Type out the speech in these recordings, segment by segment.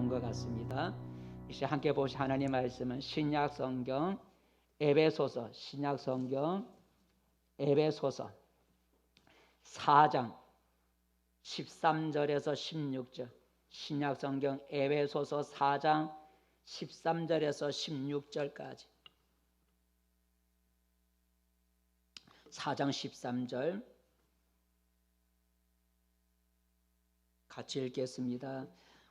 좋은 것 같습니다. 이제 함께 보실 하나님 말씀은 신약 성경 에베소서, 신약 성경 에베소서 4장 13절에서 16절, 신약 성경 에베소서 4장 13절에서 16절까지. 4장 13절 같이 읽겠습니다.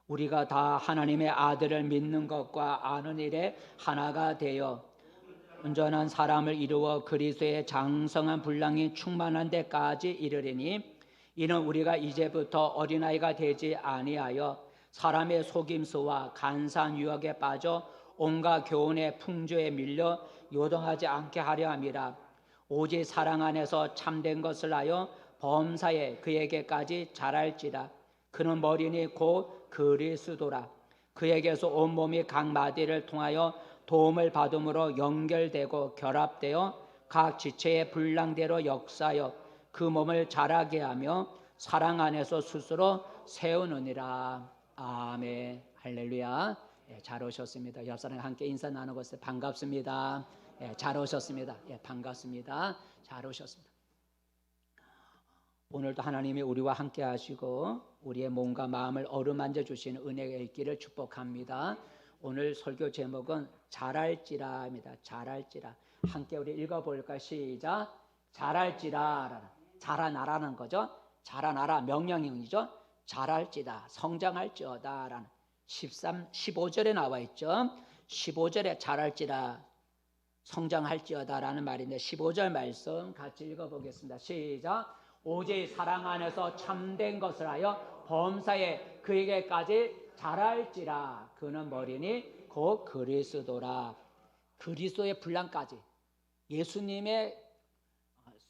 우리가 다 하나님의 아들을 믿는 것과 아는 일에 하나가 되어 온전한 사람을 이루어 그리스도의 장성한 분량이 충만한 데까지 이르리니, 이는 우리가 이제부터 어린아이가 되지 아니하여 사람의 속임수와 간사한 유혹에 빠져 온갖 교훈의 풍조에 밀려 요동하지 않게 하려 함이라. 오직 사랑 안에서 참된 것을 하여 범사에 그에게까지 자랄지라. 그는 머리니 곧 그리스도라. 그에게서 온몸이 각 마디를 통하여 도움을 받음으로 연결되고 결합되어 각 지체의 분량대로 역사하여 그 몸을 자라게 하며 사랑 안에서 스스로 세우느니라. 아멘. 할렐루야. 잘 오셨습니다. 옆 사람과 함께 인사 나누고 있어요. 반갑습니다. 잘 오셨습니다. 반갑습니다. 잘 오셨습니다. 오늘도 하나님이 우리와 함께 하시고 우리의 몸과 마음을 어루만져 주시는 은혜가 있기를 축복합니다. 오늘 설교 제목은 잘할지라입니다. 잘할지라. 함께 우리 읽어볼까? 시작. 잘할지라. 자라나라는 거죠. 자라나라 명령형이죠. 잘할지다. 성장할지어다 라는 15절에 나와 있죠. 15절에 잘할지라 성장할지어다 라는 말인데 15절 말씀 같이 읽어보겠습니다. 시작. 오직 사랑 안에서 참된 것을 하여 범사에 그에게까지 자랄지라. 그는 머리니 곧 그리스도라. 그리스도의 분량까지, 예수님의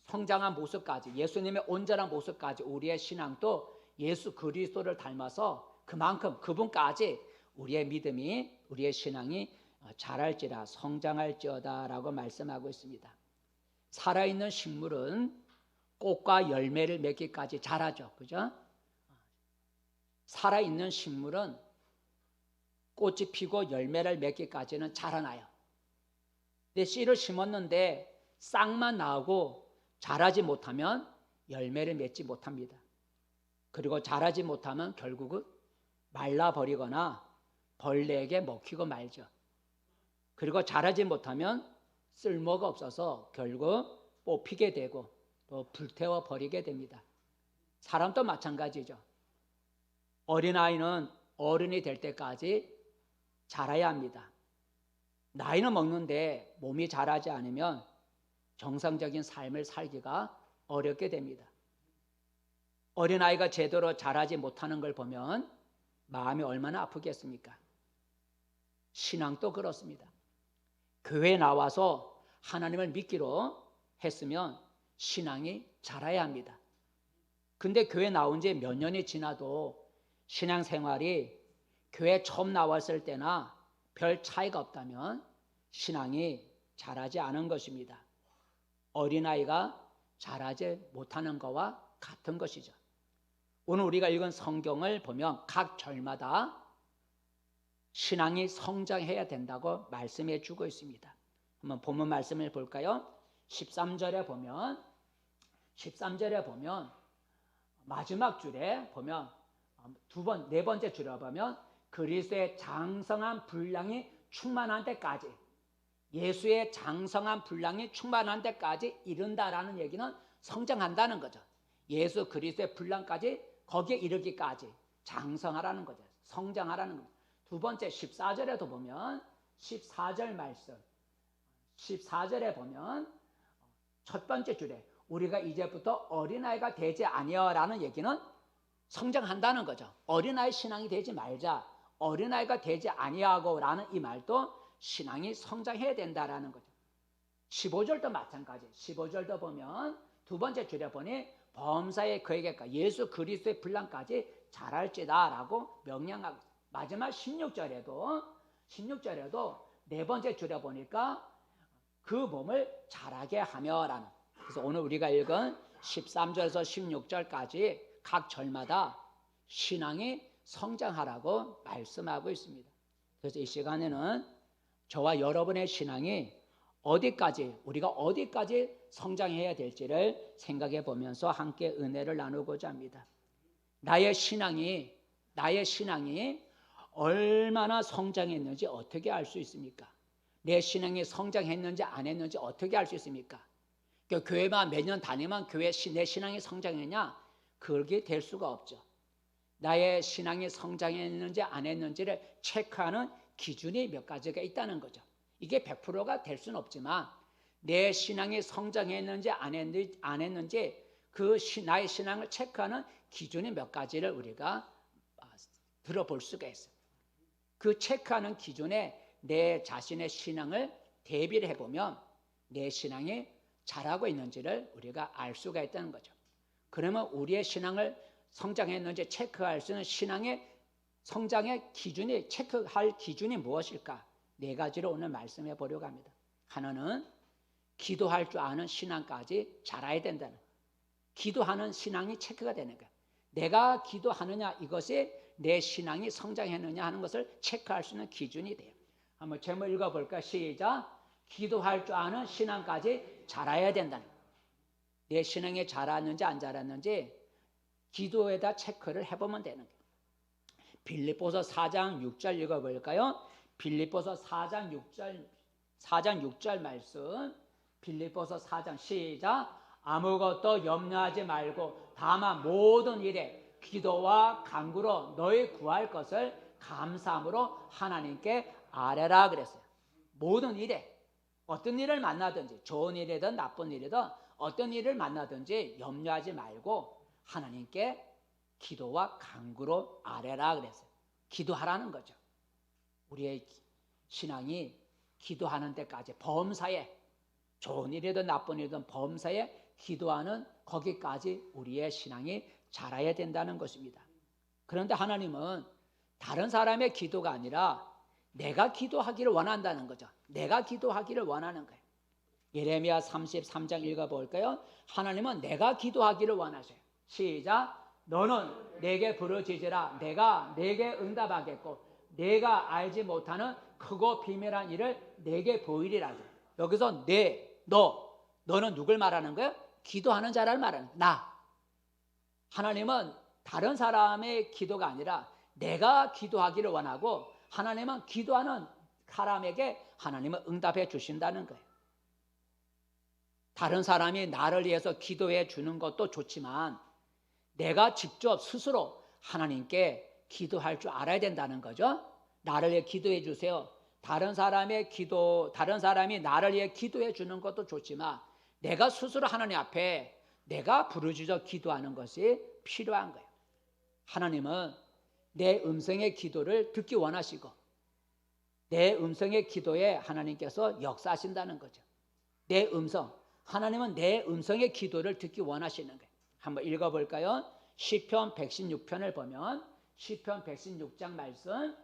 성장한 모습까지, 예수님의 온전한 모습까지 우리의 신앙도 예수 그리스도를 닮아서 그만큼 그분까지 우리의 믿음이, 우리의 신앙이 자랄지라, 성장할지어다 라고 말씀하고 있습니다. 살아있는 식물은 꽃과 열매를 맺기까지 자라죠. 그죠? 살아있는 식물은 꽃이 피고 열매를 맺기까지는 자라나요. 근데 씨를 심었는데 싹만 나오고 자라지 못하면 열매를 맺지 못합니다. 그리고 자라지 못하면 결국은 말라버리거나 벌레에게 먹히고 말죠. 그리고 자라지 못하면 쓸모가 없어서 결국 뽑히게 되고 또 불태워 버리게 됩니다. 사람도 마찬가지죠. 어린아이는 어른이 될 때까지 자라야 합니다. 나이는 먹는데 몸이 자라지 않으면 정상적인 삶을 살기가 어렵게 됩니다. 어린아이가 제대로 자라지 못하는 걸 보면 마음이 얼마나 아프겠습니까? 신앙도 그렇습니다. 교회에 나와서 하나님을 믿기로 했으면 신앙이 자라야 합니다. 근데 교회 나온 지 몇 년이 지나도 신앙생활이 교회 처음 나왔을 때나 별 차이가 없다면 신앙이 자라지 않은 것입니다. 어린아이가 자라지 못하는 것과 같은 것이죠. 오늘 우리가 읽은 성경을 보면 각 절마다 신앙이 성장해야 된다고 말씀해 주고 있습니다. 한번 본문 말씀을 볼까요? 13절에 보면 마지막 줄에 보면 네 번째 줄에 보면 그리스도의 장성한 분량이 충만한 데까지, 예수의 장성한 분량이 충만한 데까지 이른다라는 얘기는 성장한다는 거죠. 예수 그리스도의 분량까지 거기에 이르기까지 장성하라는 거죠. 성장하라는 거죠. 두 번째 14절에도 보면 14절 말씀 14절에 보면 첫 번째 줄에 우리가 이제부터 어린아이가 되지 아니하라는 얘기는 성장한다는 거죠. 어린아이 신앙이 되지 말자, 어린아이가 되지 아니하고 라는 이 말도 신앙이 성장해야 된다라는 거죠. 15절도 마찬가지. 15절도 보면 두 번째 줄에 보니 범사에 그에게까지 예수 그리스도의 분량까지 자랄지다 라고 명령하고, 마지막 16절에도 네 번째 줄에 보니까 그 몸을 자라게 하며 라는. 그래서 오늘 우리가 읽은 13절에서 16절까지 각 절마다 신앙이 성장하라고 말씀하고 있습니다. 그래서 이 시간에는 저와 여러분의 신앙이 우리가 어디까지 성장해야 될지를 생각해 보면서 함께 은혜를 나누고자 합니다. 나의 신앙이 얼마나 성장했는지 어떻게 알 수 있습니까? 내 신앙이 성장했는지 안 했는지 어떻게 알 수 있습니까? 교회만 매년 다니면 내 신앙이 성장했냐? 그렇게 될 수가 없죠. 나의 신앙이 성장했는지 안 했는지를 체크하는 기준이 몇 가지가 있다는 거죠. 이게 100%가 될 수는 없지만 내 신앙이 성장했는지 안 했는지 나의 신앙을 체크하는 기준이 몇 가지를 우리가 들어볼 수가 있어요. 그 체크하는 기준에 내 자신의 신앙을 대비를 해보면 내 신앙이 자라고 있는지를 우리가 알 수가 있다는 거죠. 그러면 우리의 신앙을 성장했는지 체크할 수 있는 신앙의 성장의 기준이, 체크할 기준이 무엇일까? 4가지로 오늘 말씀해 보려고 합니다. 하나는 기도할 줄 아는 신앙까지 자라야 된다는, 기도하는 신앙이 체크가 되는 거예요. 내가 기도하느냐, 이것이 내 신앙이 성장했느냐 하는 것을 체크할 수 있는 기준이 돼요. 한번 제목 읽어볼까? 시작. 기도할 줄 아는 신앙까지 자라야 된다는 거예요. 내 신앙이 자랐는지 안 자랐는지 기도에다 체크를 해보면 되는 거예요. 빌립보서 4장 6절 읽어볼까요? 빌립보서 4장 6절 말씀. 빌립보서 4장 시작. 아무것도 염려하지 말고 다만 모든 일에 기도와 간구로 너희 구할 것을 감사함으로 하나님께 아뢰라 그랬어요. 모든 일에, 어떤 일을 만나든지, 좋은 일이든 나쁜 일이든 어떤 일을 만나든지 염려하지 말고 하나님께 기도와 간구로 아뢰라 그랬어요. 기도하라는 거죠. 우리의 신앙이 기도하는 데까지, 범사에, 좋은 일이든 나쁜 일이든 범사에 기도하는 거기까지 우리의 신앙이 자라야 된다는 것입니다. 그런데 하나님은 다른 사람의 기도가 아니라 내가 기도하기를 원한다는 거죠. 내가 기도하기를 원하는 거예요. 예레미야 33장 읽어볼까요? 하나님은 내가 기도하기를 원하셔요. 시작. 너는 내게 부르짖으라. 내가 내게 응답하겠고 내가 알지 못하는 크고 비밀한 일을 내게 보이리라. 여기서 너는 누굴 말하는 거예요? 기도하는 자를 말하는 거예요. 나. 하나님은 다른 사람의 기도가 아니라 내가 기도하기를 원하고 하나님은 기도하는 사람에게 하나님은 응답해 주신다는 거예요. 다른 사람이 나를 위해서 기도해 주는 것도 좋지만 내가 직접 스스로 하나님께 기도할 줄 알아야 된다는 거죠. 나를 위해 기도해 주세요. 다른 사람이 나를 위해 기도해 주는 것도 좋지만 내가 스스로 하나님 앞에 내가 부르짖어 기도하는 것이 필요한 거예요. 하나님은 내 음성의 기도를 듣기 원하시고 내 음성의 기도에 하나님께서 역사하신다는 거죠. 내 음성, 하나님은 내 음성의 기도를 듣기 원하시는 거예요. 한번 읽어볼까요? 시편 116편을 보면 시편 116장 말씀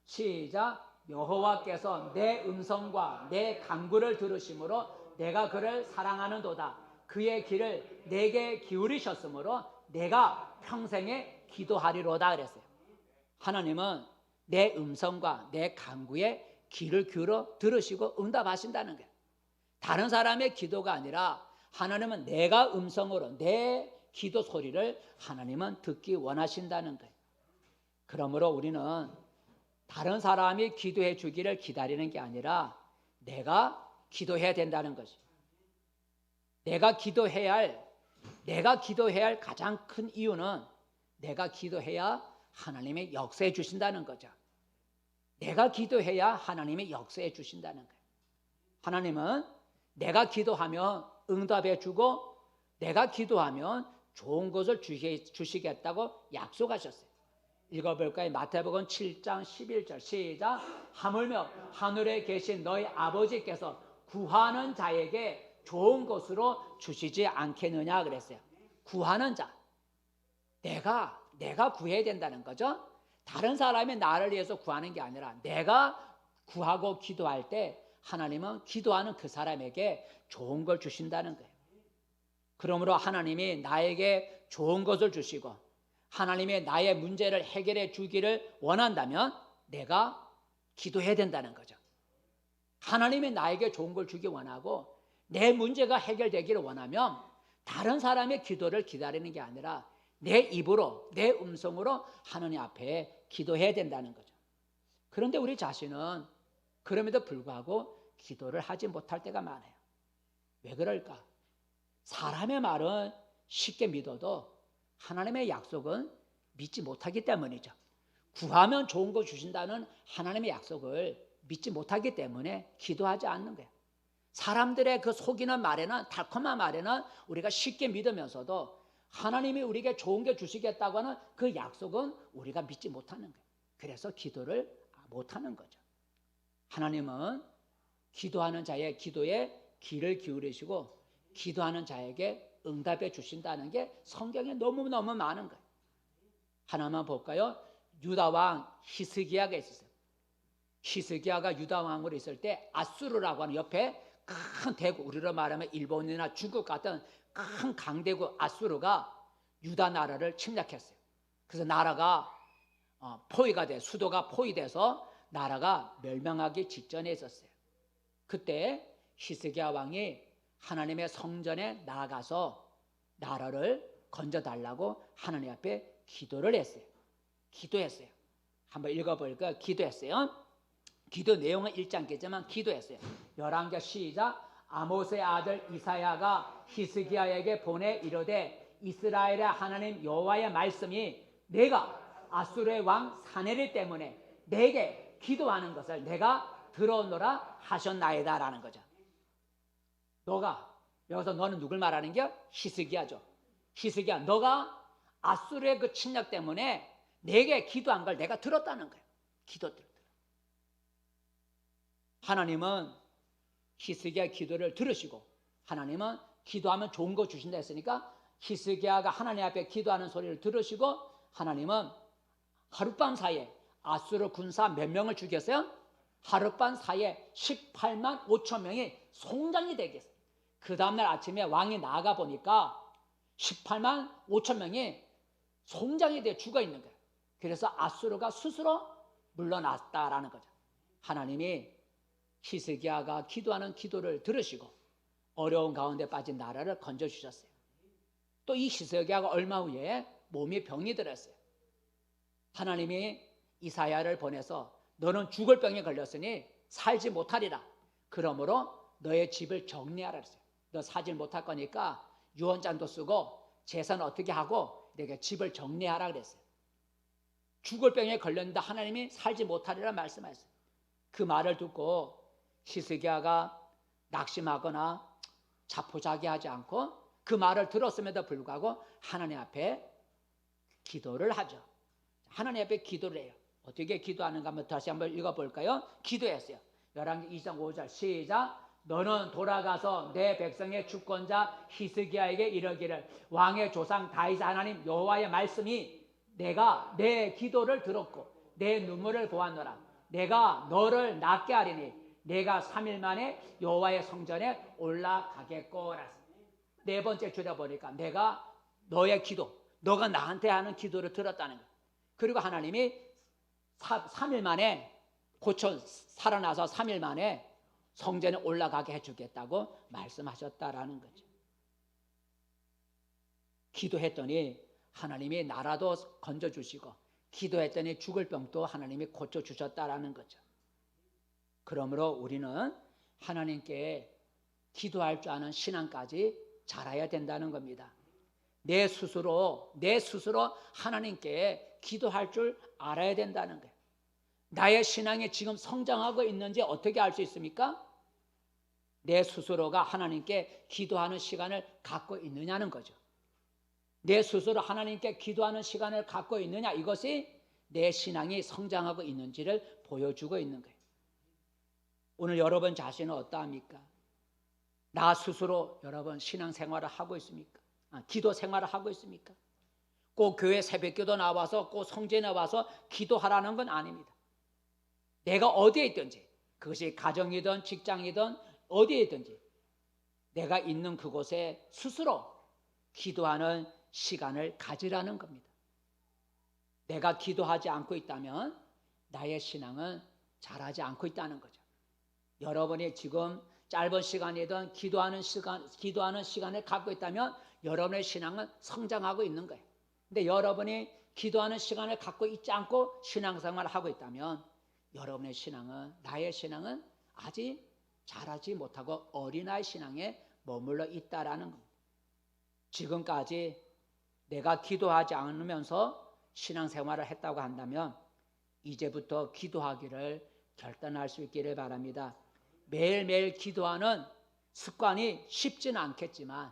시작. 여호와께서 내 음성과 내 간구를 들으심으로 내가 그를 사랑하는도다. 그의 귀를 내게 기울이셨으므로 내가 평생에 기도하리로다 그랬어요. 하나님은 내 음성과 내 간구에 귀를 기울여 들으시고 응답하신다는 거예요. 다른 사람의 기도가 아니라 하나님은 내가 음성으로 내 기도 소리를 하나님은 듣기 원하신다는 거예요. 그러므로 우리는 다른 사람이 기도해 주기를 기다리는 게 아니라 내가 기도해야 된다는 것이죠. 내가 기도해야 할 가장 큰 이유는 내가 기도해야 하나님이 역사해 주신다는 거죠. 내가 기도해야 하나님이 역사해 주신다는 거예요. 하나님은 내가 기도하면 응답해 주고 내가 기도하면 좋은 것을 주시겠다고 약속하셨어요. 읽어볼까요? 마태복음 7장 11절 시작. 하물며 하늘에 계신 너희 아버지께서 구하는 자에게 좋은 것으로 주시지 않겠느냐 그랬어요. 구하는 자, 내가 구해야 된다는 거죠. 다른 사람이 나를 위해서 구하는 게 아니라 내가 구하고 기도할 때 하나님은 기도하는 그 사람에게 좋은 걸 주신다는 거예요. 그러므로 하나님이 나에게 좋은 것을 주시고 하나님의 나의 문제를 해결해 주기를 원한다면 내가 기도해야 된다는 거죠. 하나님이 나에게 좋은 걸 주기 원하고 내 문제가 해결되기를 원하면 다른 사람의 기도를 기다리는 게 아니라 내 입으로, 내 음성으로 하나님 앞에 기도해야 된다는 거죠. 그런데 우리 자신은 그럼에도 불구하고 기도를 하지 못할 때가 많아요. 왜 그럴까? 사람의 말은 쉽게 믿어도 하나님의 약속은 믿지 못하기 때문이죠. 구하면 좋은 거 주신다는 하나님의 약속을 믿지 못하기 때문에 기도하지 않는 거예요. 사람들의 그 속이는 말에는, 달콤한 말에는 우리가 쉽게 믿으면서도 하나님이 우리에게 좋은 게 주시겠다고 하는 그 약속은 우리가 믿지 못하는 거예요. 그래서 기도를 못하는 거죠. 하나님은 기도하는 자의 기도에 귀를 기울이시고 기도하는 자에게 응답해 주신다는 게 성경에 너무너무 많은 거예요. 하나만 볼까요? 유다 왕 히스기야가 있었어요. 히스기야가 유다 왕으로 있을 때 아수르라고 하는 옆에 큰 대국, 우리로 말하면 일본이나 중국 같은 큰 강대국 아수르가 유다 나라를 침략했어요. 그래서 나라가 포위가 돼, 수도가 포위돼서 나라가 멸망하기 직전에 있었어요. 그때 히스기야 왕이 하나님의 성전에 나아가서 나라를 건져달라고 하나님 앞에 기도를 했어요. 기도했어요. 한번 읽어볼까요? 기도했어요. 기도 내용은 읽지 않겠지만 기도했어요. 열왕기하 시작. 아모스의 아들 이사야가 히스기야에게 보내 이르되 이스라엘의 하나님 여호와의 말씀이 내가 아수르의 왕 사네립 때문에 내게 기도하는 것을 내가 들어오노라 하셨나이다 라는 거죠. 너가, 여기서 너는 누굴 말하는 게? 히스기야죠. 히스기야, 너가 아수르의 그 침략 때문에 내게 기도한 걸 내가 들었다는 거예요. 기도들. 하나님은 히스기야 기도를 들으시고 하나님은 기도하면 좋은 거 주신다 했으니까 히스기야가 하나님 앞에 기도하는 소리를 들으시고 하나님은 하룻밤 사이에 아수르 군사 몇 명을 죽였어요? 하룻밤 사이에 18만 5천 명이 송장이 되게 했어요. 그 다음날 아침에 왕이 나아가 보니까 18만 5천 명이 송장이 되어 죽어 있는 거예요. 그래서 아수르가 스스로 물러났다라는 거죠. 하나님이 히스기야가 기도하는 기도를 들으시고 어려운 가운데 빠진 나라를 건져주셨어요. 또 이 히스기야가 얼마 후에 몸이 병이 들었어요. 하나님이 이사야를 보내서 너는 죽을 병에 걸렸으니 살지 못하리라. 그러므로 너의 집을 정리하라 했어요. 너 살지 못할 거니까 유언장도 쓰고 재산 어떻게 하고 내가 집을 정리하라 그랬어요. 죽을 병에 걸렸는데 하나님이 살지 못하리라 말씀하셨어요. 그 말을 듣고 히스기야가 낙심하거나 자포자기하지 않고 그 말을 들었음에도 불구하고 하나님 앞에 기도를 하죠. 하나님 앞에 기도를 해요. 어떻게 기도하는가 한번 다시 한번 읽어볼까요? 기도했어요. 열왕기 2장 5절 시작. 너는 돌아가서 내 백성의 주권자 히스기야에게 이르기를 왕의 조상 다윗 하나님 여호와의 말씀이 내가 내 기도를 들었고 내 눈물을 보았노라. 내가 너를 낫게 하리니 내가 3일 만에 여호와의 성전에 올라가겠고라. 네 번째 줄여보니까 내가 너의 기도, 너가 나한테 하는 기도를 들었다는 거예요. 그리고 하나님이 3일 만에 고쳐 살아나서 3일 만에 성전에 올라가게 해주겠다고 말씀하셨다라는 거죠. 기도했더니 하나님이 나라도 건져주시고 기도했더니 죽을 병도 하나님이 고쳐주셨다라는 거죠. 그러므로 우리는 하나님께 기도할 줄 아는 신앙까지 자라야 된다는 겁니다. 내 스스로 하나님께 기도할 줄 알아야 된다는 거예요. 나의 신앙이 지금 성장하고 있는지 어떻게 알 수 있습니까? 내 스스로가 하나님께 기도하는 시간을 갖고 있느냐는 거죠. 내 스스로 하나님께 기도하는 시간을 갖고 있느냐, 이것이 내 신앙이 성장하고 있는지를 보여주고 있는 거예요. 오늘 여러분 자신은 어떠합니까? 나 스스로 여러분 신앙생활을 하고 있습니까? 기도 생활을 하고 있습니까? 꼭 교회 새벽기도 나와서 꼭 성전에 나와서 기도하라는 건 아닙니다. 내가 어디에 있든지, 그것이 가정이든 직장이든 어디에 있든지 내가 있는 그곳에 스스로 기도하는 시간을 가지라는 겁니다. 내가 기도하지 않고 있다면 나의 신앙은 자라지 않고 있다는 거죠. 여러분이 지금 짧은 시간이든 기도하는 시간을 갖고 있다면 여러분의 신앙은 성장하고 있는 거예요. 근데 여러분이 기도하는 시간을 갖고 있지 않고 신앙생활을 하고 있다면 여러분의 신앙은, 나의 신앙은 아직 자라지 못하고 어린아이 신앙에 머물러 있다라는 겁니다. 지금까지 내가 기도하지 않으면서 신앙생활을 했다고 한다면 이제부터 기도하기를 결단할 수 있기를 바랍니다. 매일매일 기도하는 습관이 쉽지는 않겠지만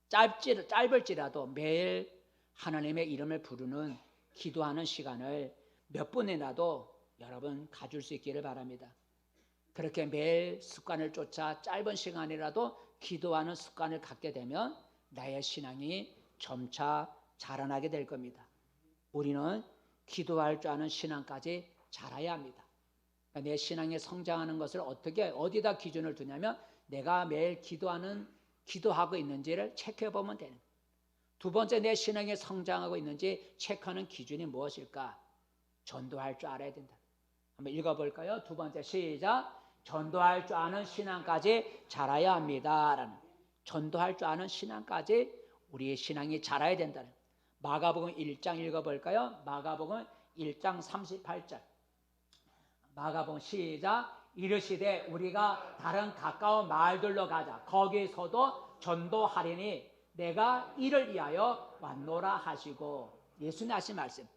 짧을지라도 매일 하나님의 이름을 부르는 기도하는 시간을 몇 분이라도 여러분 가질 수 있기를 바랍니다. 그렇게 매일 습관을 쫓아 짧은 시간이라도 기도하는 습관을 갖게 되면 나의 신앙이 점차 자라나게 될 겁니다. 우리는 기도할 줄 아는 신앙까지 자라야 합니다. 그러니까 내 신앙이 성장하는 것을 어디다 기준을 두냐면 내가 매일 기도하고 있는지를 체크해 보면 되는 거예요. 두 번째, 내 신앙이 성장하고 있는지 체크하는 기준이 무엇일까? 전도할 줄 알아야 된다. 한번 읽어볼까요? 두 번째, 시작. 전도할 줄 아는 신앙까지 자라야 합니다. 전도할 줄 아는 신앙까지 우리의 신앙이 자라야 된다는. 마가복음 1장 읽어볼까요? 마가복음 1장 38절. 마가복음 시작. 이르시되 우리가 다른 가까운 마을들로 가자. 거기서도 전도하리니 내가 이를 위하여 왔노라 하시고, 예수님 하신 말씀,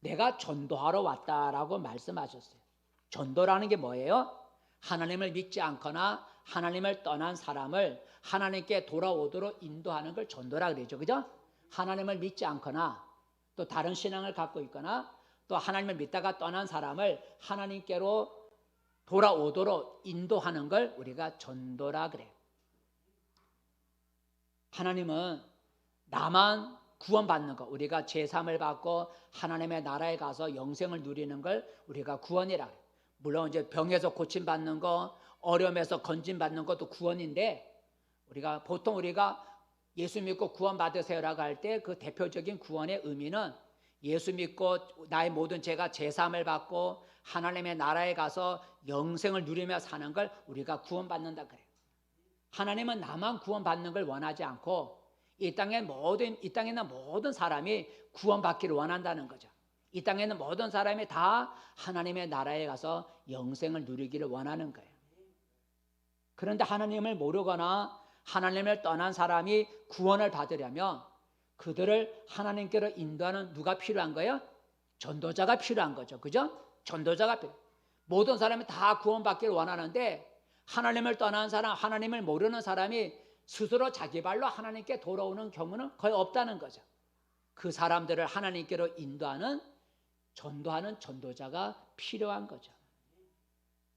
내가 전도하러 왔다라고 말씀하셨어요. 전도라는 게 뭐예요? 하나님을 믿지 않거나 하나님을 떠난 사람을 하나님께 돌아오도록 인도하는 걸 전도라 그러죠. 그죠? 하나님을 믿지 않거나 또 다른 신앙을 갖고 있거나 또 하나님을 믿다가 떠난 사람을 하나님께로 돌아오도록 인도하는 걸 우리가 전도라 그래요. 하나님은 나만 구원받는 것, 우리가 제3을 받고 하나님의 나라에 가서 영생을 누리는 걸 우리가 구원이라 그래요. 물론 이제 병에서 고침받는 거, 어려움에서 건짐받는 것도 구원인데, 보통 우리가 예수 믿고 구원 받으세요라고 할 때 그 대표적인 구원의 의미는 예수 믿고 나의 모든 죄가 제3을 받고 하나님의 나라에 가서 영생을 누리며 사는 걸 우리가 구원받는다 그래요. 하나님은 나만 구원받는 걸 원하지 않고 이 땅에 있는 모든 사람이 구원받기를 원한다는 거죠. 이 땅에 있는 모든 사람이 다 하나님의 나라에 가서 영생을 누리기를 원하는 거예요. 그런데 하나님을 모르거나 하나님을 떠난 사람이 구원을 받으려면 그들을 하나님께로 인도하는 누가 필요한 거예요? 전도자가 필요한 거죠. 그죠? 전도자가 필요해요. 모든 사람이 다 구원받기를 원하는데 하나님을 떠난 사람, 하나님을 모르는 사람이 스스로 자기 발로 하나님께 돌아오는 경우는 거의 없다는 거죠. 그 사람들을 하나님께로 인도하는, 전도하는 전도자가 필요한 거죠.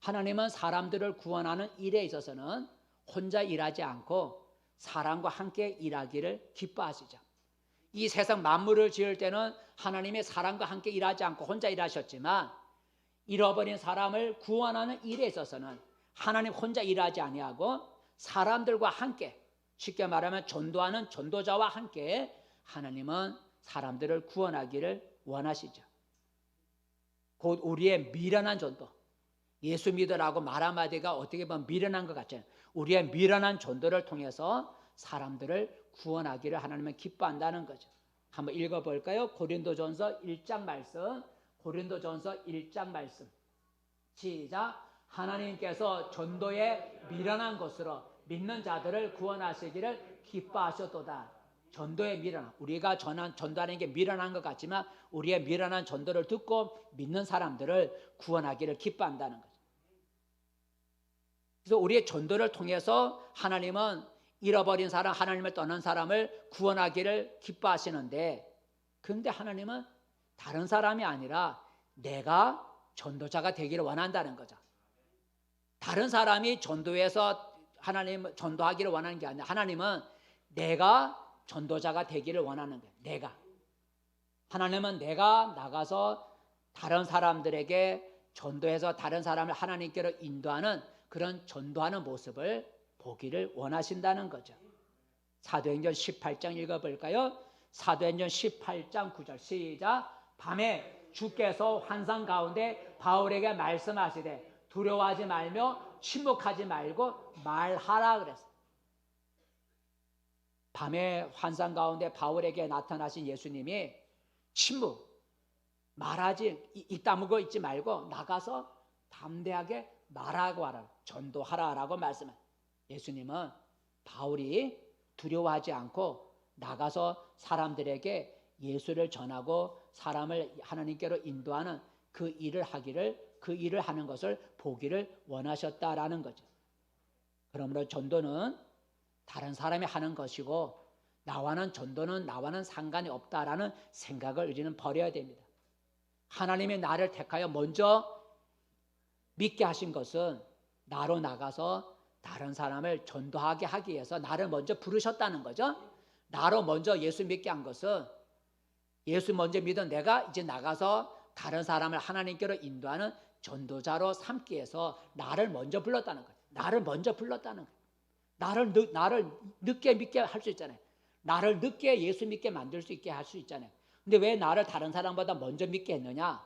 하나님은 사람들을 구원하는 일에 있어서는 혼자 일하지 않고 사람과 함께 일하기를 기뻐하시죠. 이 세상 만물을 지을 때는 하나님이 사람과 함께 일하지 않고 혼자 일하셨지만 잃어버린 사람을 구원하는 일에 있어서는 하나님 혼자 일하지 아니하고 사람들과 함께, 쉽게 말하면 전도하는 전도자와 함께 하나님은 사람들을 구원하기를 원하시죠. 곧 우리의 미련한 전도, 예수 믿으라고 말 한마디가 어떻게 보면 미련한 것 같잖아요. 우리의 미련한 전도를 통해서 사람들을 구원하기를 하나님은 기뻐한다는 거죠. 한번 읽어볼까요? 고린도전서 1장 말씀. 고린도전서 1장 말씀. 시작. 하나님께서 전도에 미련한 것으로 믿는 자들을 구원하시기를 기뻐하셨도다. 전도의 미련, 우리가 전도하는 게 미련한 것 같지만 우리의 미련한 전도를 듣고 믿는 사람들을 구원하기를 기뻐한다는 거죠. 그래서 우리의 전도를 통해서 하나님은 잃어버린 사람, 하나님을 떠난 사람을 구원하기를 기뻐하시는데, 그런데 하나님은 다른 사람이 아니라 내가 전도자가 되기를 원한다는 거죠. 다른 사람이 전도해서 하나님 전도하기를 원하는 게 아니라 하나님은 내가 전도자가 되기를 원하는 거예요. 하나님은 내가 나가서 다른 사람들에게 전도해서 다른 사람을 하나님께로 인도하는 그런 전도하는 모습을 보기를 원하신다는 거죠. 사도행전 18장 읽어볼까요? 사도행전 18장 9절 시작. 밤에 주께서 환상 가운데 바울에게 말씀하시되 두려워하지 말며 침묵하지 말고 말하라 그랬어요. 밤에 환상 가운데 바울에게 나타나신 예수님이 침묵, 말하지, 입 다물고 있지 말고 나가서 담대하게 말하고 하라, 전도하라라고 말씀해요. 예수님은 바울이 두려워하지 않고 나가서 사람들에게 예수를 전하고 사람을 하나님께로 인도하는 그 일을 하는 것을 보기를 원하셨다라는 거죠. 그러므로 전도는 다른 사람이 하는 것이고 전도는 나와는 상관이 없다라는 생각을 우리는 버려야 됩니다. 하나님이 나를 택하여 먼저 믿게 하신 것은 나로 나가서 다른 사람을 전도하게 하기 위해서 나를 먼저 부르셨다는 거죠. 나로 먼저 예수 믿게 한 것은 예수 먼저 믿은 내가 이제 나가서 다른 사람을 하나님께로 인도하는 전도자로 삼기 위해서 나를 먼저 불렀다는 거예요. 나를 먼저 불렀다는 거예요. 나를 늦게 믿게 할 수 있잖아요. 나를 늦게 예수 믿게 만들 수 있게 할 수 있잖아요. 근데 왜 나를 다른 사람보다 먼저 믿게 했느냐?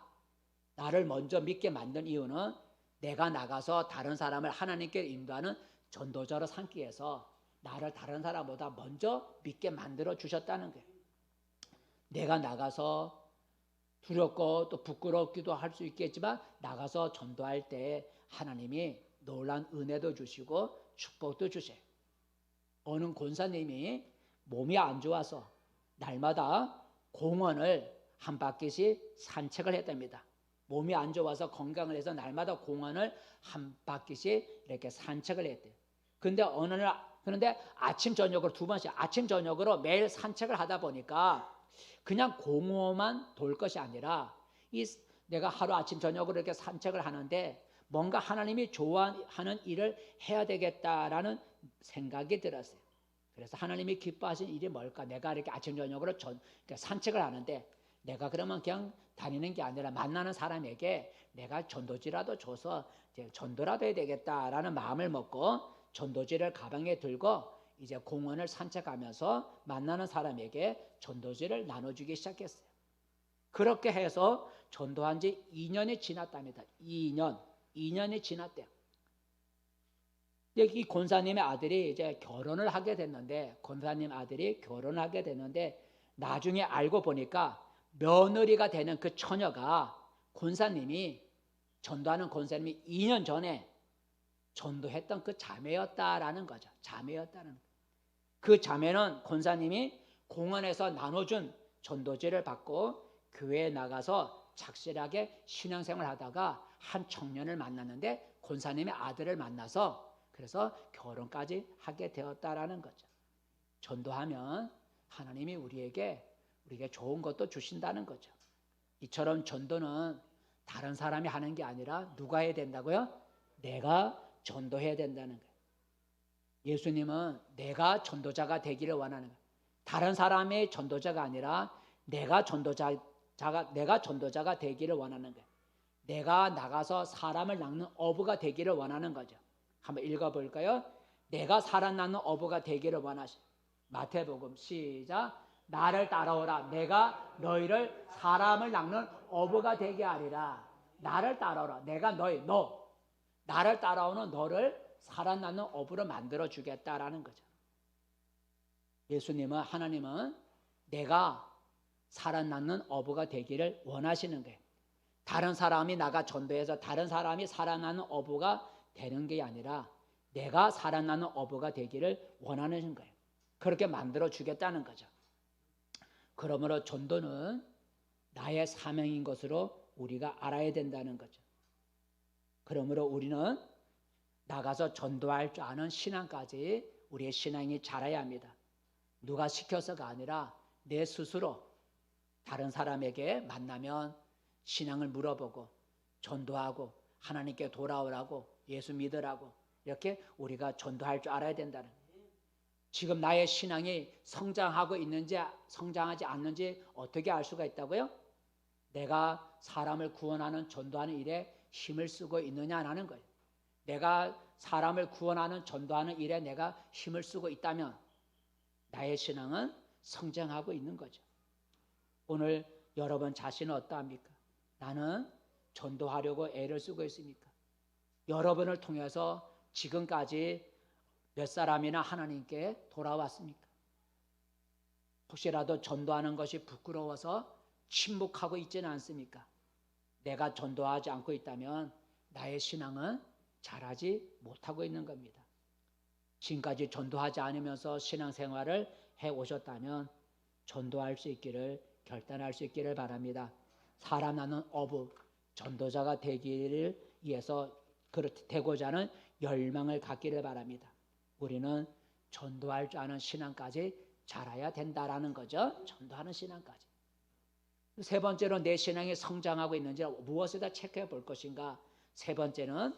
나를 먼저 믿게 만든 이유는 내가 나가서 다른 사람을 하나님께 인도하는 전도자로 삼기 위해서 나를 다른 사람보다 먼저 믿게 만들어 주셨다는 거예요. 내가 나가서 두렵고 또 부끄럽기도 할 수 있겠지만 나가서 전도할 때 하나님이 놀라운 은혜도 주시고 축복도 주셔요. 어느 권사님이 몸이 안 좋아서 날마다 공원을 한 바퀴씩 산책을 했답니다. 몸이 안 좋아서 건강을 해서 날마다 공원을 한 바퀴씩 이렇게 산책을 했대요. 그런데 아침 저녁으로 두 번씩 아침 저녁으로 매일 산책을 하다 보니까 그냥 공원만 돌 것이 아니라 내가 하루 아침 저녁으로 이렇게 산책을 하는데 뭔가 하나님이 좋아하는 일을 해야 되겠다라는 생각이 들었어요. 그래서 하나님이 기뻐하신 일이 뭘까? 내가 이렇게 아침 저녁으로 산책을 하는데 내가 그러면 그냥 다니는 게 아니라 만나는 사람에게 내가 전도지라도 줘서 이제 전도라도 해야 되겠다라는 마음을 먹고 전도지를 가방에 들고 이제 공원을 산책하면서 만나는 사람에게 전도지를 나눠주기 시작했어요. 그렇게 해서 전도한 지 2년이 지났답니다. 2년이 지났대요. 이 권사님의 아들이 이제 권사님 아들이 결혼을 하게 됐는데 나중에 알고 보니까 며느리가 되는 그 처녀가 전도하는 권사님이 2년 전에 전도했던 그 자매였다라는 거죠. 그 자매는 권사님이 공원에서 나눠준 전도지를 받고 교회에 나가서 착실하게 신앙생활 하다가 한 청년을 만났는데 권사님의 아들을 만나서 그래서 결혼까지 하게 되었다라는 거죠. 전도하면 하나님이 우리에게 좋은 것도 주신다는 거죠. 이처럼 전도는 다른 사람이 하는 게 아니라 누가 해야 된다고요? 내가 전도해야 된다는 거예요. 예수님은 내가 전도자가 되기를 원하는 거예요. 다른 사람의 전도자가 아니라 내가 전도자가 되기를 원하는 거예요. 내가 나가서 사람을 낚는 어부가 되기를 원하는 거죠. 한번 읽어볼까요? 내가 사람 낚는 어부가 되기를 원하시. 마태복음 시작. 나를 따라오라. 내가 너희를 사람을 낚는 어부가 되게 하리라. 나를 따라오라. 내가 나를 따라오는 너를 사람 낚는 어부로 만들어 주겠다라는 거죠. 하나님은 내가 사람 낚는 어부가 되기를 원하시는 거예요. 다른 사람이 나가 전도해서 다른 사람이 사람 낚는 어부가 되는 게 아니라 내가 사람 낚는 어부가 되기를 원하는 거예요. 그렇게 만들어 주겠다는 거죠. 그러므로 전도는 나의 사명인 것으로 우리가 알아야 된다는 거죠. 그러므로 우리는 나가서 전도할 줄 아는 신앙까지 우리의 신앙이 자라야 합니다. 누가 시켜서가 아니라 내 스스로 다른 사람에게 만나면 신앙을 물어보고 전도하고 하나님께 돌아오라고 예수 믿으라고 이렇게 우리가 전도할 줄 알아야 된다는 거예요. 지금 나의 신앙이 성장하고 있는지 성장하지 않는지 어떻게 알 수가 있다고요? 내가 사람을 구원하는 전도하는 일에 힘을 쓰고 있느냐라는 거예요. 내가 사람을 구원하는 전도하는 일에 내가 힘을 쓰고 있다면 나의 신앙은 성장하고 있는 거죠. 오늘 여러분 자신은 어떠합니까? 나는 전도하려고 애를 쓰고 있습니까? 여러분을 통해서 지금까지 몇 사람이나 하나님께 돌아왔습니까? 혹시라도 전도하는 것이 부끄러워서 침묵하고 있지는 않습니까? 내가 전도하지 않고 있다면 나의 신앙은 자라지 못하고 있는 겁니다. 지금까지 전도하지 않으면서 신앙생활을 해오셨다면 전도할 수 있기를, 결단할 수 있기를 바랍니다. 사람 나는 어부, 전도자가 되기를 위해서 그렇게 되고자 하는 열망을 갖기를 바랍니다. 우리는 전도할 줄 아는 신앙까지 자라야 된다라는 거죠. 전도하는 신앙까지. 세 번째로 내 신앙이 성장하고 있는지 무엇에다 체크해 볼 것인가? 세 번째는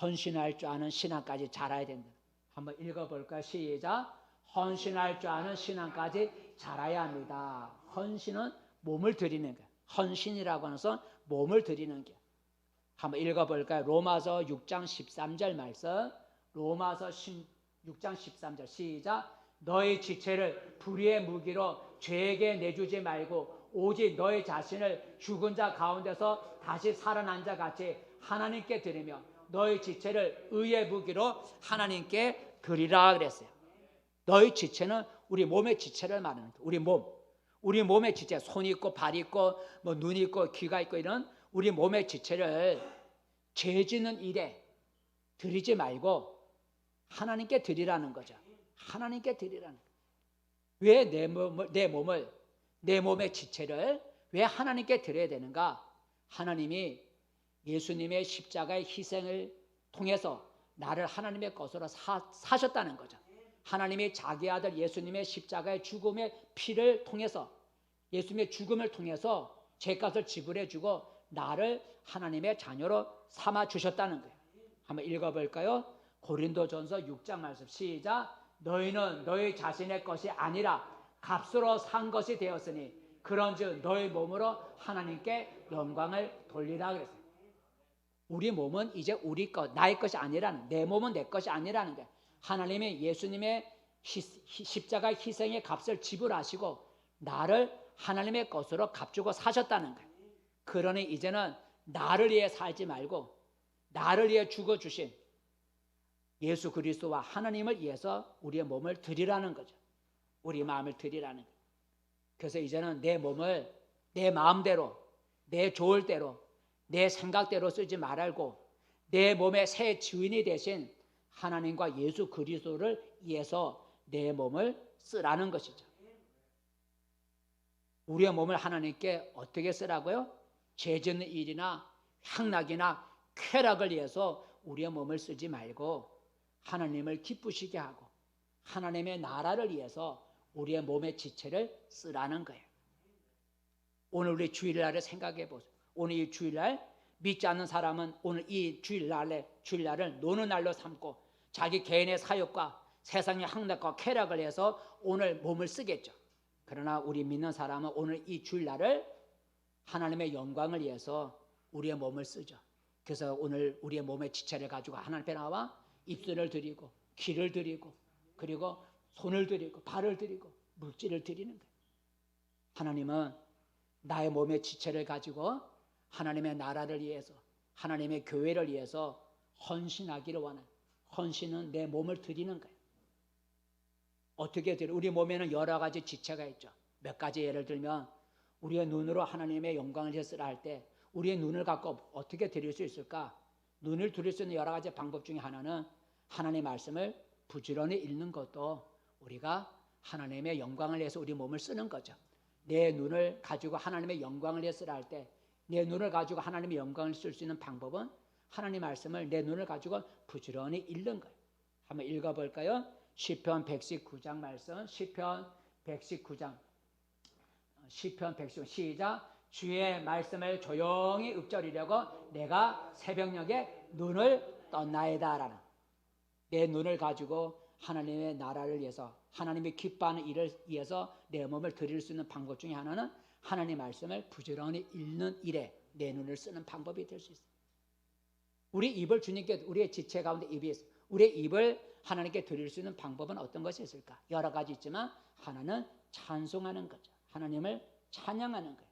헌신할 줄 아는 신앙까지 자라야 된다. 한번 읽어볼까요? 시작. 헌신할 줄 아는 신앙까지 자라야 합니다. 헌신은 몸을 드리는 거예요. 헌신이라고 하는 것은 몸을 드리는 게. 한번 읽어볼까요? 로마서 6장 13절 말씀. 로마서 6장 13절 시작. 너희 지체를 불의의 무기로 죄에게 내주지 말고 오직 너희 자신을 죽은 자 가운데서 다시 살아난 자 같이 하나님께 드리며 너희 지체를 의의 무기로 하나님께 드리라 그랬어요. 너희 지체는 우리 몸의 지체를 말하는 거예요. 우리 몸. 우리 몸의 지체, 손이 있고 발이 있고 뭐 눈이 있고 귀가 있고 이런 우리 몸의 지체를 죄 짓는 일에 드리지 말고 하나님께 드리라는 거죠. 하나님께 드리라는 거예요. 왜 내 몸의 지체를 왜 하나님께 드려야 되는가? 하나님이 예수님의 십자가의 희생을 통해서 나를 하나님의 것으로 사셨다는 거죠. 하나님이 자기 아들 예수님의 십자가의 죽음의 피를 통해서 예수님의 죽음을 통해서 죄값을 지불해 주고 나를 하나님의 자녀로 삼아 주셨다는 거예요. 한번 읽어볼까요? 고린도전서 6장 말씀 시작. 너희는 너희 자신의 것이 아니라 값으로 산 것이 되었으니 그런즉 너희 몸으로 하나님께 영광을 돌리라 그랬어요. 우리 몸은 이제 우리 것, 나의 것이 아니라는, 내 몸은 내 것이 아니라는 거예요. 하나님이 예수님의 십자가 희생의 값을 지불하시고 나를 하나님의 것으로 값주고 사셨다는 거예요. 그러니 이제는 나를 위해 살지 말고 나를 위해 죽어주신 예수 그리스도와 하나님을 위해서 우리의 몸을 드리라는 거죠. 우리 마음을 드리라는 거예요. 그래서 이제는 내 몸을 내 마음대로, 내 좋을 대로, 내 생각대로 쓰지 말고 내 몸의 새 주인이 되신 하나님과 예수 그리스도를 위해서 내 몸을 쓰라는 것이죠. 우리의 몸을 하나님께 어떻게 쓰라고요? 죄 짓는 일이나 향락이나 쾌락을 위해서 우리의 몸을 쓰지 말고 하나님을 기쁘시게 하고 하나님의 나라를 위해서 우리의 몸의 지체를 쓰라는 거예요. 오늘 우리 주일날을 생각해 보세요. 오늘 이 주일날 믿지 않는 사람은 오늘 이 주일날을 노는 날로 삼고 자기 개인의 사욕과 세상의 향락과 쾌락을 해서 오늘 몸을 쓰겠죠. 그러나 우리 믿는 사람은 오늘 이 주일날을 하나님의 영광을 위해서 우리의 몸을 쓰죠. 그래서 오늘 우리의 몸의 지체를 가지고 하나님 앞에 나와 입술을 드리고 귀를 드리고 그리고 손을 드리고 발을 드리고 물질을 드리는 거예요. 하나님은 나의 몸의 지체를 가지고 하나님의 나라를 위해서 하나님의 교회를 위해서 헌신하기를 원해요. 헌신은 내 몸을 드리는 거예요. 어떻게 드려? 우리 몸에는 여러 가지 지체가 있죠. 몇 가지 예를 들면 우리의 눈으로 하나님의 영광을 위해서 할 때 우리의 눈을 갖고 어떻게 드릴 수 있을까? 눈을 드릴 수 있는 여러 가지 방법 중에 하나는 하나님의 말씀을 부지런히 읽는 것도 우리가 하나님의 영광을 위해서 우리 몸을 쓰는 거죠. 내 눈을 가지고 하나님의 영광을 위해서 할 때 내 눈을 가지고 하나님의 영광을 쓸 수 있는 방법은 하나님 말씀을 내 눈을 가지고 부지런히 읽는 거예요. 한번 읽어볼까요? 시편 119장 말씀. 시편 119장 시작. 주의 말씀을 조용히 읊조리려고 내가 새벽녘에 눈을 떴나이다 라는 내 눈을 가지고 하나님의 나라를 위해서 하나님이 기뻐하는 일을 위해서 내 몸을 드릴 수 있는 방법 중에 하나는 하나님의 말씀을 부지런히 읽는 일에 내 눈을 쓰는 방법이 될 수 있어요. 우리 입을 주님께 우리의 지체 가운데 입이 있어요. 우리의 입을 하나님께 드릴 수 있는 방법은 어떤 것이 있을까? 여러 가지 있지만 하나는 찬송하는 거죠. 하나님을 찬양하는 거예요.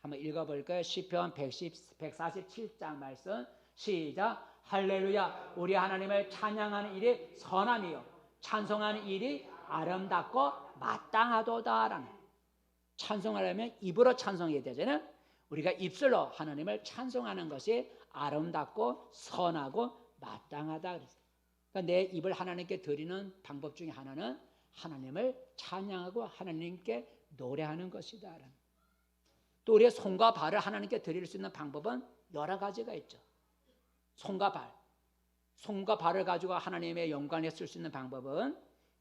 한번 읽어볼까요? 시편 147장 말씀 시작. 할렐루야. 우리 하나님을 찬양하는 일이 선함이요 찬송하는 일이 아름답고 마땅하도다라는. 찬송하려면 입으로 찬송해야 되잖아요. 우리가 입술로 하나님을 찬송하는 것이 아름답고 선하고 마땅하다 그랬어요. 그러니까 내 입을 하나님께 드리는 방법 중에 하나는 하나님을 찬양하고 하나님께 노래하는 것이다. 또 우리의 손과 발을 하나님께 드릴 수 있는 방법은 여러 가지가 있죠. 손과 발을 가지고 하나님의 영광에 쓸 수 있는 방법은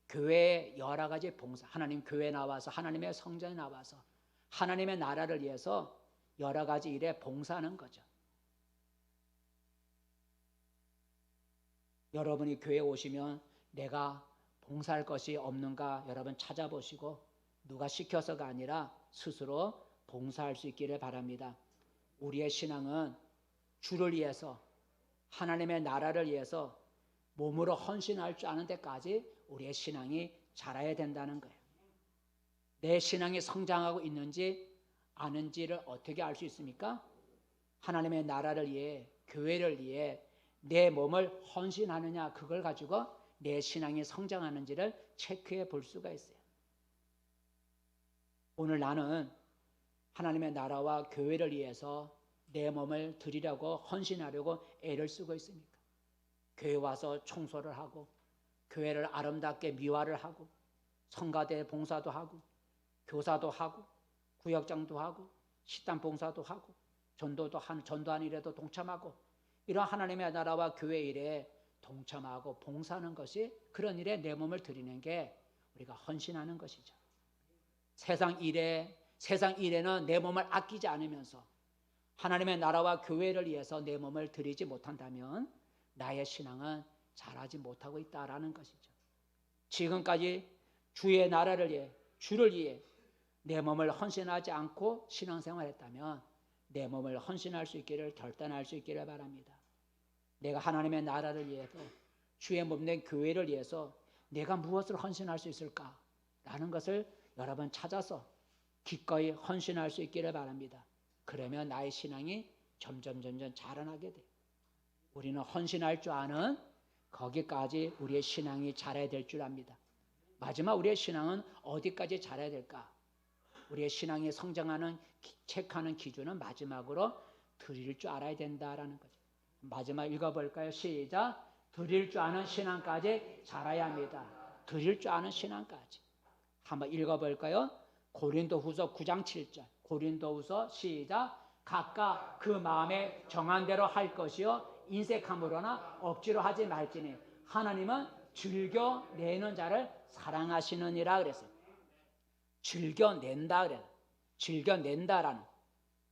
교회 여러 가지 봉사, 하나님 교회 나와서 하나님의 성전에 나와서 하나님의 나라를 위해서 여러 가지 일에 봉사하는 거죠. 여러분이 교회에 오시면 내가 봉사할 것이 없는가 여러분 찾아보시고 누가 시켜서가 아니라 스스로 봉사할 수 있기를 바랍니다. 우리의 신앙은 주를 위해서 하나님의 나라를 위해서 몸으로 헌신할 줄 아는 데까지 우리의 신앙이 자라야 된다는 거예요. 내 신앙이 성장하고 있는지 아는지를 어떻게 알 수 있습니까? 하나님의 나라를 위해 교회를 위해 내 몸을 헌신하느냐 그걸 가지고 내 신앙이 성장하는지를 체크해 볼 수가 있어요. 오늘 나는 하나님의 나라와 교회를 위해서 내 몸을 드리려고 헌신하려고 애를 쓰고 있습니까? 교회 와서 청소를 하고 교회를 아름답게 미화를 하고 성가대 봉사도 하고 교사도 하고 구역장도 하고 식당 봉사도 하고 전도하는 일에도 동참하고 이런 하나님의 나라와 교회 일에 동참하고 봉사하는 것이 그런 일에 내 몸을 드리는 게 우리가 헌신하는 것이죠. 세상 일에는 내 몸을 아끼지 않으면서 하나님의 나라와 교회를 위해서 내 몸을 드리지 못한다면 나의 신앙은 자라지 못하고 있다라는 것이죠. 지금까지 주의 나라를 위해 주를 위해 내 몸을 헌신하지 않고 신앙생활했다면 내 몸을 헌신할 수 있기를 결단할 수 있기를 바랍니다. 내가 하나님의 나라를 위해서 주의 몸된 교회를 위해서 내가 무엇을 헌신할 수 있을까라는 것을 여러분 찾아서 기꺼이 헌신할 수 있기를 바랍니다. 그러면 나의 신앙이 점점 자라나게 돼요. 우리는 헌신할 줄 아는 거기까지 우리의 신앙이 자라야 될 줄 압니다. 마지막 우리의 신앙은 어디까지 자라야 될까? 우리의 신앙이 성장하는 체크하는 기준은 마지막으로 드릴 줄 알아야 된다라는 거죠. 마지막 읽어볼까요? 시작. 드릴 줄 아는 신앙까지 자라야 합니다. 드릴 줄 아는 신앙까지. 한번 읽어볼까요? 고린도후서 9장 7절. 고린도후서 시작. 각각 그 마음에 정한 대로 할 것이요 인색함으로나 억지로 하지 말지니 하나님은 즐겨내는 자를 사랑하시느니라 그랬어요. 즐겨낸다 그래요. 즐겨낸다라는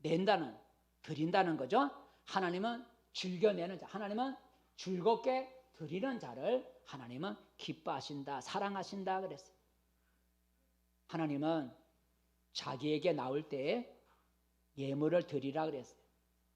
낸다는 드린다는 거죠. 하나님은 즐겨내는 자, 하나님은 즐겁게 드리는 자를 하나님은 기뻐하신다, 사랑하신다 그랬어요. 하나님은 자기에게 나올 때 예물을 드리라 그랬어요.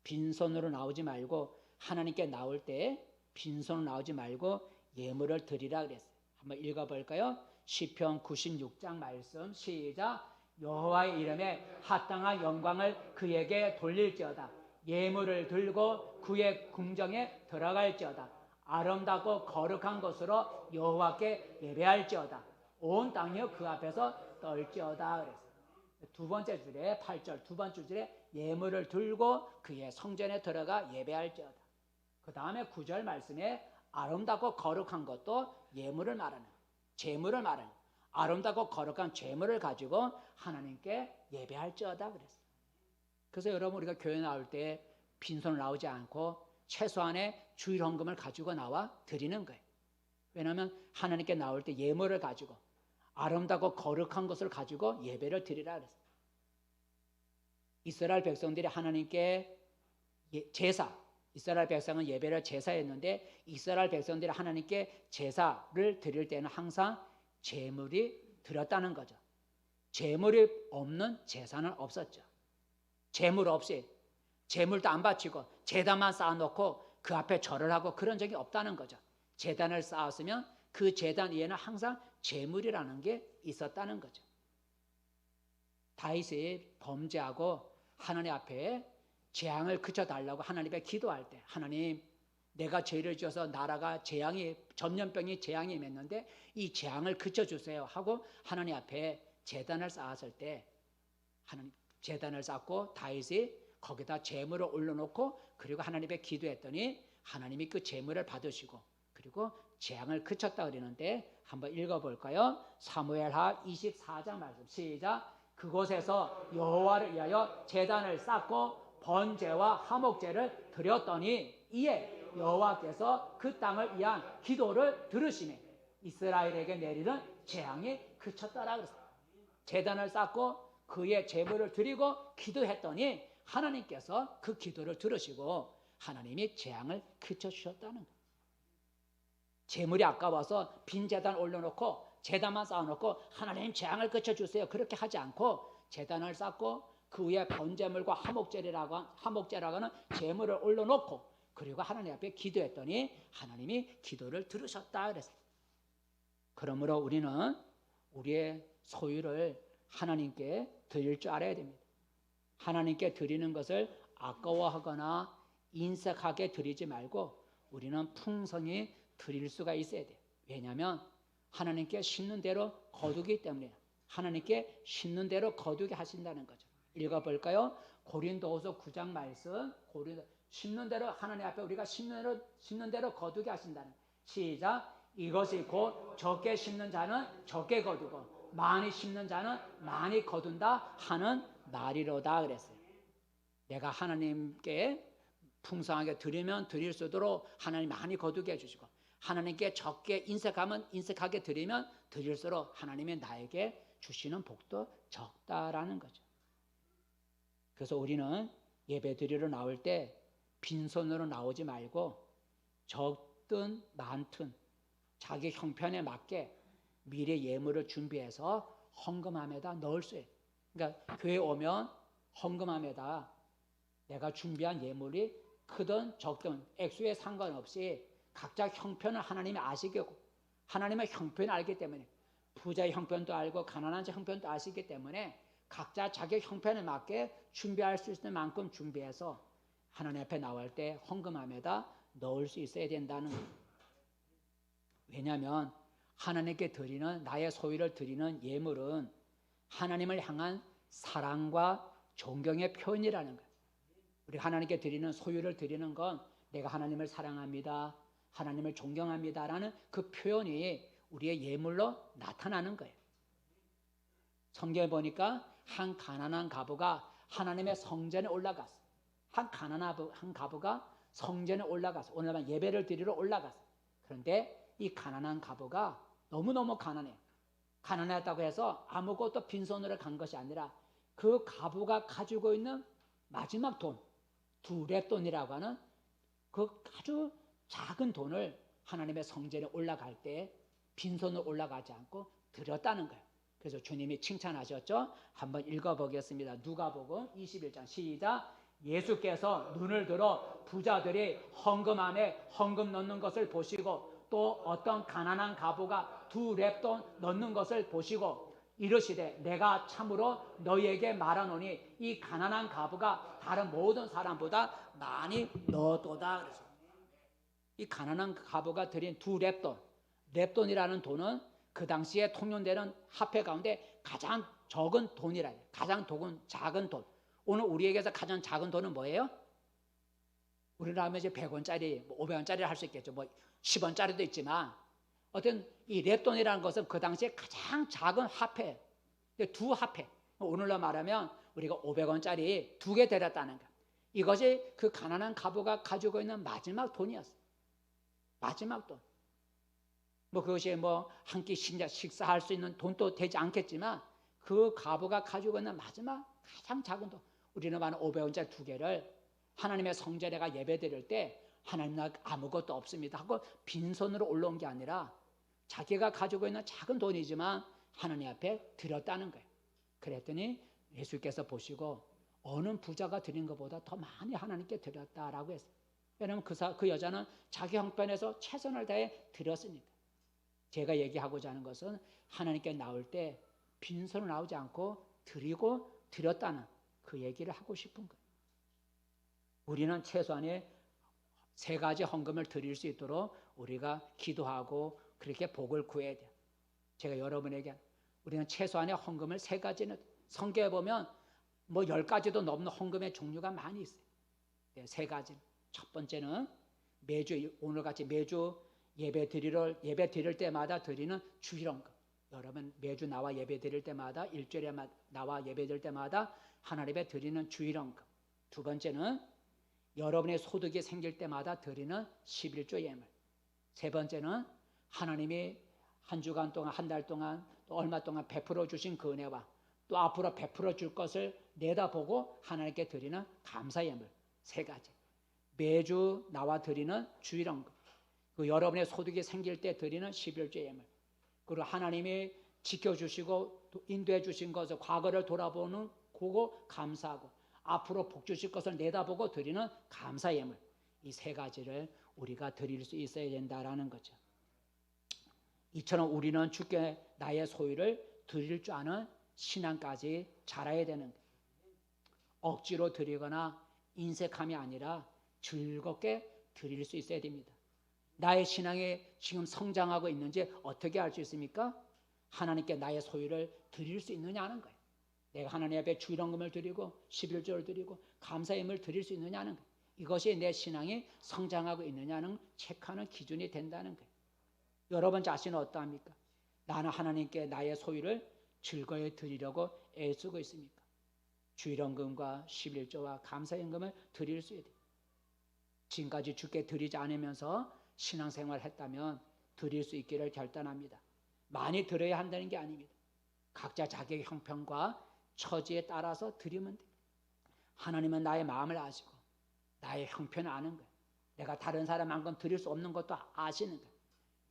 빈손으로 나오지 말고 하나님께 나올 때 빈손으로 나오지 말고 예물을 드리라 그랬어요. 한번 읽어볼까요? 시편 96장 말씀 시작. 여호와의 이름에 합당한 영광을 그에게 돌릴지어다. 예물을 들고 그의 궁정에 들어갈지어다. 아름답고 거룩한 것으로 여호와께 예배할지어다. 온 땅이여 그 앞에서 떨지어다 그랬어요. 두 번째 줄에 8절 두 번째 줄에 예물을 들고 그의 성전에 들어가 예배할지어다. 그 다음에 9절 말씀에 아름답고 거룩한 것도 예물을 말하는 제물을 말하는 아름답고 거룩한 제물을 가지고 하나님께 예배할지어다 그랬어요. 그래서 여러분 우리가 교회 나올 때 빈손을 나오지 않고 최소한의 주일 헌금을 가지고 나와 드리는 거예요. 왜냐하면 하나님께 나올 때 예물을 가지고 아름답고 거룩한 것을 가지고 예배를 드리라 그랬어요. 이스라엘 백성들이 하나님께 제사, 이스라엘 백성은 예배를 제사했는데 이스라엘 백성들이 하나님께 제사를 드릴 때는 항상 제물이 들었다는 거죠. 제물이 없는 제사는 없었죠. 제물 없이 제물도 안 바치고 제단만 쌓아놓고 그 앞에 절을 하고 그런 적이 없다는 거죠. 제단을 쌓았으면 그 제단 위에는 항상 제물이라는 게 있었다는 거죠. 다윗이 범죄하고 하나님 앞에 재앙을 그쳐달라고 하나님 앞에 기도할 때, 하나님, 내가 죄를 지어서 나라가 전염병이 재앙이 임했는데 이 재앙을 그쳐주세요 하고 하나님 앞에 제단을 쌓았을 때, 하나님 제단을 쌓고 다윗이 거기다 제물을 올려놓고 그리고 하나님 앞에 기도했더니 하나님이 그 제물을 받으시고 그리고 재앙을 그쳤다 그러는데, 한번 읽어볼까요? 사무엘하 24장 말씀 시작. 그곳에서 여호와를 위하여 제단을 쌓고 번제와 화목제를 드렸더니 이에 여호와께서 그 땅을 위한 기도를 들으시매 이스라엘에게 내리는 재앙이 그쳤더라 그랬어요. 제단을 쌓고 그의 제물을 드리고 기도했더니 하나님께서 그 기도를 들으시고 하나님이 재앙을 그쳐주셨다는 거예요. 재물이 아까워서 빈 제단 올려놓고 제단만 쌓아놓고 하나님 재앙을 그쳐주세요 그렇게 하지 않고 제단을 쌓고 그 위에 번제물과 화목제라고 하는 제물을 올려놓고 그리고 하나님 앞에 기도했더니 하나님이 기도를 들으셨다 그랬어요. 그러므로 우리는 우리의 소유를 하나님께 드릴 줄 알아야 됩니다. 하나님께 드리는 것을 아까워하거나 인색하게 드리지 말고 우리는 풍성히 드릴 수가 있어야 돼요. 왜냐하면 하나님께 심는 대로 거두기 때문에, 하나님께 심는 대로 거두게 하신다는 거죠. 읽어볼까요? 고린도후서 9장 말씀. 심는 대로 하나님 앞에 우리가 심는 대로 거두게 하신다는. 시작. 이것이 곧 적게 심는 자는 적게 거두고 많이 심는 자는 많이 거둔다 하는 말이로다 그랬어요. 내가 하나님께 풍성하게 드리면 드릴 수 있도록 하나님 많이 거두게 해주시고, 하나님께 적게 인색하게 드리면 드릴수록 하나님이 나에게 주시는 복도 적다라는 거죠. 그래서 우리는 예배 드리러 나올 때 빈손으로 나오지 말고 적든 많든 자기 형편에 맞게 미리 예물을 준비해서 헌금함에다 넣을 수 있어요. 그러니까 교회 오면 헌금함에다 내가 준비한 예물이 크든 적든 액수에 상관없이 각자 형편을 하나님이 아시고 하나님의 형편을 알기 때문에, 부자의 형편도 알고 가난한 자 형편도 아시기 때문에 각자 자기 형편에 맞게 준비할 수 있는 만큼 준비해서 하나님 앞에 나올 때 헌금함에다 넣을 수 있어야 된다는 거예요. 왜냐하면 하나님께 드리는, 나의 소유를 드리는 예물은 하나님을 향한 사랑과 존경의 표현이라는 거예요. 우리 하나님께 드리는 소유를 드리는 건 내가 하나님을 사랑합니다, 하나님을 존경합니다라는 그 표현이 우리의 예물로 나타나는 거예요. 성경에 보니까 한 가난한 과부가 하나님의 성전에 올라갔어. 한 가난한 과부가 성전에 올라갔어. 오늘만 예배를 드리러 올라갔어. 그런데 이 가난한 과부가 너무너무 가난해요. 가난했다고 해서 아무것도 빈손으로 간 것이 아니라 그 과부가 가지고 있는 마지막 돈, 두렙돈이라고 하는 그 아주 작은 돈을 하나님의 성전에 올라갈 때 빈손으로 올라가지 않고 드렸다는 거예요. 그래서 주님이 칭찬하셨죠. 한번 읽어보겠습니다. 누가복음 21장 시작. 예수께서 눈을 들어 부자들이 헌금함에 헌금 넣는 것을 보시고 또 어떤 가난한 과부가 두렙돈 넣는 것을 보시고 이르시되 내가 참으로 너희에게 말하노니 이 가난한 과부가 다른 모든 사람보다 많이 넣었도다. 그래서 이 가난한 과부가 드린 렙돈이라는 돈은 그 당시에 통용되는 화폐 가운데 가장 적은 돈이라, 가장 작은 돈. 오늘 우리에게서 가장 작은 돈은 뭐예요? 우리나라 하면 이제 100원짜리, 500원짜리를 할 수 있겠죠. 10원짜리도 있지만 어떤 이 렙돈이라는 것은 그 당시에 가장 작은 화폐, 두 화폐. 오늘로 말하면 우리가 500원짜리 2개 드렸다는 거. 이것이 그 가난한 과부가 가지고 있는 마지막 돈이었어요. 마지막 돈. 그것이 한 끼 식사할 수 있는 돈도 되지 않겠지만 그 과부가 가지고 있는 마지막 가장 작은 돈. 우리는 많은 500원짜리 2개를 하나님의 성전에가 예배 드릴 때 하나님 나 아무것도 없습니다 하고 빈손으로 올라온 게 아니라 자기가 가지고 있는 작은 돈이지만 하나님 앞에 드렸다는 거예요. 그랬더니 예수께서 보시고 어느 부자가 드린 것보다 더 많이 하나님께 드렸다라고 했어요. 왜냐하면 그 여자는 자기 형편에서 최선을 다해 드렸으니까. 제가 얘기하고자 하는 것은 하나님께 나올 때 빈손으로 나오지 않고 드렸다는 그 얘기를 하고 싶은 거예요. 우리는 최소한의 3가지 헌금을 드릴 수 있도록 우리가 기도하고 그렇게 복을 구해야 돼요. 제가 여러분에게 우리는 최소한의 헌금을 3가지는 성경에 보면 뭐 10가지도 넘는 헌금의 종류가 많이 있어요. 네, 3가지. 첫 번째는 매주 오늘같이 매주 예배 드릴 때마다 드리는 주일헌금. 여러분 매주 나와 예배 드릴 때마다 일주일에 나와 예배 드릴 때마다 하나님께 드리는 주일헌금. 두 번째는 여러분의 소득이 생길 때마다 드리는 11조 예물. 세 번째는 하나님이 한 주간 동안 한 달 동안 또 얼마 동안 베풀어 주신 그 은혜와 또 앞으로 베풀어 줄 것을 내다보고 하나님께 드리는 감사 예물. 3가지. 매주 나와 드리는 주일헌금. 그 여러분의 소득이 생길 때 드리는 11조 예물. 그리고 하나님이 지켜주시고 인도해 주신 것을 과거를 돌아보는 그거 감사하고 앞으로 복 주실 것을 내다보고 드리는 감사 예물. 이 3가지를 우리가 드릴 수 있어야 된다라는 거죠. 이처럼 우리는 주께 나의 소유를 드릴 줄 아는 신앙까지 자라야 되는 거예요. 억지로 드리거나 인색함이 아니라 즐겁게 드릴 수 있어야 됩니다. 나의 신앙이 지금 성장하고 있는지 어떻게 알 수 있습니까? 하나님께 나의 소유를 드릴 수 있느냐는 거예요. 내가 하나님 앞에 주일헌금을 드리고 11조를 드리고 감사임을 드릴 수 있느냐는 거예요. 이것이 내 신앙이 성장하고 있느냐는 체크하는 기준이 된다는 거예요. 여러분 자신은 어떠합니까? 나는 하나님께 나의 소유를 즐거이 드리려고 애쓰고 있습니까? 주일헌금과 11조와 감사임금을 드릴 수 있어야 돼요. 지금까지 주께 드리지 않으면서 신앙생활을 했다면 드릴 수 있기를 결단합니다. 많이 드려야 한다는 게 아닙니다. 각자 자기의 형편과 처지에 따라서 드리면 됩니다. 하나님은 나의 마음을 아시고 나의 형편을 아는 거예요. 내가 다른 사람만큼 드릴 수 없는 것도 아시는 거예요.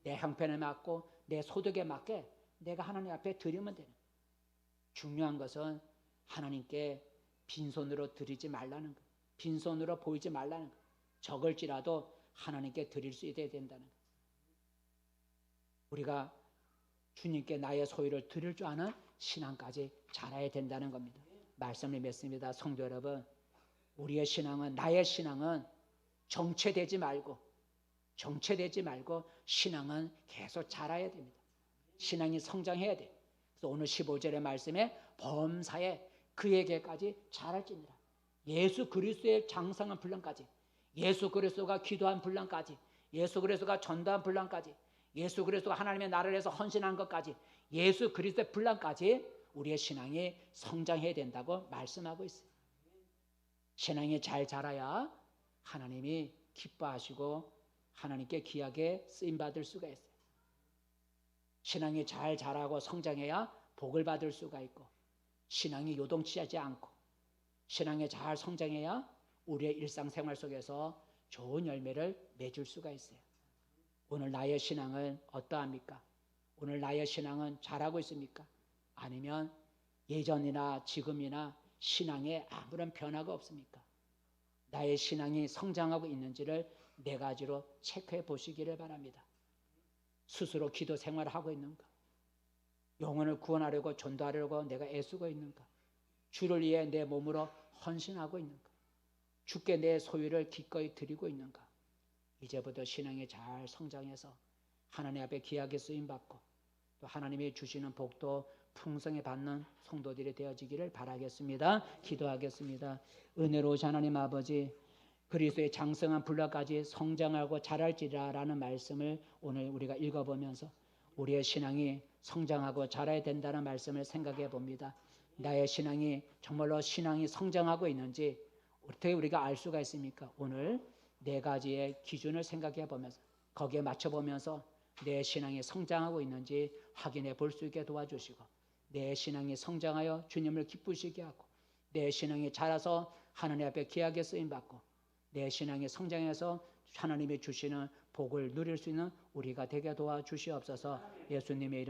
내 형편에 맞고 내 소득에 맞게 내가 하나님 앞에 드리면 되는 거예요. 중요한 것은 하나님께 빈손으로 드리지 말라는 거예요. 빈손으로 보이지 말라는 거예요. 적을지라도 하나님께 드릴 수 있어야 된다는 거예요. 우리가 주님께 나의 소유를 드릴 줄 아는 신앙까지 자라야 된다는 겁니다. 말씀을 맺습니다. 성도 여러분, 우리의 신앙은 나의 신앙은 정체되지 말고 신앙은 계속 자라야 됩니다. 신앙이 성장해야 돼요. 그래서 오늘 15절의 말씀에 범사에 그에게까지 자랄지니라. 예수 그리스도의 장성한 분량까지, 예수 그리스도가 기도한 분량까지, 예수 그리스도가 전도한 분량까지, 예수 그리스도가 하나님의 나라를 위해서 헌신한 것까지, 예수 그리스도의 분량까지 우리의 신앙이 성장해야 된다고 말씀하고 있어요. 신앙이 잘 자라야 하나님이 기뻐하시고 하나님께 귀하게 쓰임받을 수가 있어요. 신앙이 잘 자라고 성장해야 복을 받을 수가 있고, 신앙이 요동치지 않고 신앙이 잘 성장해야 우리의 일상생활 속에서 좋은 열매를 맺을 수가 있어요. 오늘 나의 신앙은 어떠합니까? 오늘 나의 신앙은 자라고 있습니까? 아니면 예전이나 지금이나 신앙에 아무런 변화가 없습니까? 나의 신앙이 성장하고 있는지를 4가지로 체크해 보시기를 바랍니다. 스스로 기도 생활을 하고 있는가? 영혼을 구원하려고 전도하려고 내가 애쓰고 있는가? 주를 위해 내 몸으로 헌신하고 있는가? 주께 내 소유를 기꺼이 드리고 있는가? 이제부터 신앙이 잘 성장해서 하나님 앞에 귀하게 쓰임받고 또 하나님이 주시는 복도 풍성히 받는 성도들이 되어지기를 바라겠습니다. 기도하겠습니다. 은혜로우신 하나님 아버지, 그리스도의 장성한 분량까지 성장하고 자랄지라라는 말씀을 오늘 우리가 읽어보면서 우리의 신앙이 성장하고 자라야 된다는 말씀을 생각해 봅니다. 나의 신앙이 정말로 신앙이 성장하고 있는지 어떻게 우리가 알 수가 있습니까? 오늘 4가지의 기준을 생각해 보면서 거기에 맞춰 보면서 내 신앙이 성장하고 있는지 확인해 볼 수 있게 도와주시고, 내 신앙이 성장하여 주님을 기쁘시게 하고, 내 신앙이 자라서 하나님 앞에 귀하게 쓰임받고, 내 신앙이 성장해서 하나님이 주시는 복을 누릴 수 있는 우리가 되게 도와주시옵소서. 예수님의 이름